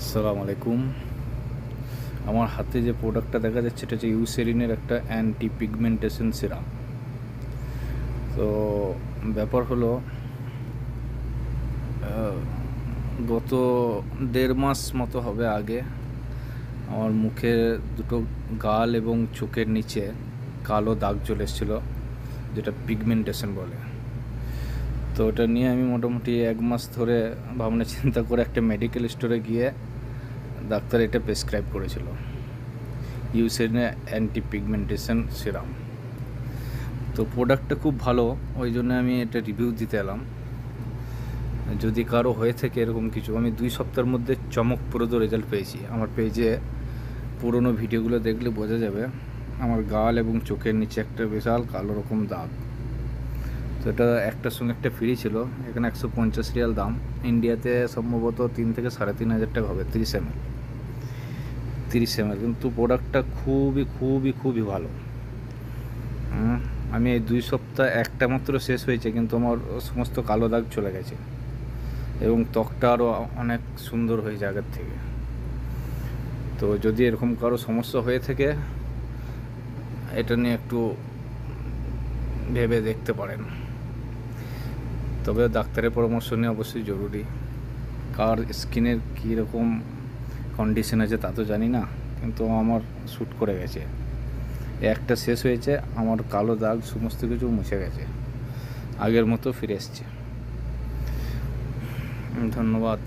আসসালামু আলাইকুম। আমার হাতে যে প্রোডাক্টটা দেখা যাচ্ছে এটা হচ্ছে ইউসেরিনের একটা অ্যান্টি পিগমেন্টেশন সিরাম। তো ব্যাপার হলো গত 1.5 মাস মতো হবে আগে আমার মুখে দুটো গাল এবং চোখের নিচে কালো দাগ চলে এসেছিলো, যেটা পিগমেন্টেশন বলে। তো ওটা নিয়ে আমি মোটামুটি 1 মাস ধরে ভাবনা চিন্তা করে একটা মেডিকেল স্টোরে গিয়ে ডাক্তার এটা প্রেসক্রাইব করেছিল, ইউসেরিনের অ্যান্টি পিগমেন্টেশন সিরাম। তো প্রোডাক্টটা খুব ভালো, ওই জন্য আমি এটা রিভিউ দিতে এলাম। যদি কারো হয়ে থাকে এরকম কিছু, আমি 2 সপ্তাহের মধ্যে চমকপ্রদ রেজাল্ট পেয়েছি। আমার পেজে পুরনো ভিডিওগুলো দেখলে বোঝা যাবে আমার গাল এবং চোখের নিচে একটা বিশাল কালো রকম দাগ। তো এটা একটার সঙ্গে একটা ফ্রি ছিল। এখানে 150 রিয়াল দাম, ইন্ডিয়াতে সম্ভবত 3 থেকে 3,500 টাকা হবে 30 ml। কিন্তু প্রোডাক্টটা খুবই খুবই খুবই ভালো। আমি এই 2 সপ্তাহ একটা মাত্র শেষ হয়েছে, কিন্তু আমার সমস্ত কালো দাগ চলে গেছে এবং ত্বকটা আরও অনেক সুন্দর হয়েছে আগের থেকে। তো যদি এরকম কারো সমস্যা হয়ে থাকে এটা নিয়ে একটু ভেবে দেখতে পারেন, তবে ডাক্তারের পরামর্শ নেওয়া অবশ্যই জরুরি। কার স্কিনের কীরকম কন্ডিশন আছে তা তো জানি না, কিন্তু আমার শ্যুট করে গেছে। একটা শেষ হয়েছে, আমার কালো দাগ সমস্ত কিছু মুছে গেছে, আগের মতো ফিরে এসছে। ধন্যবাদ।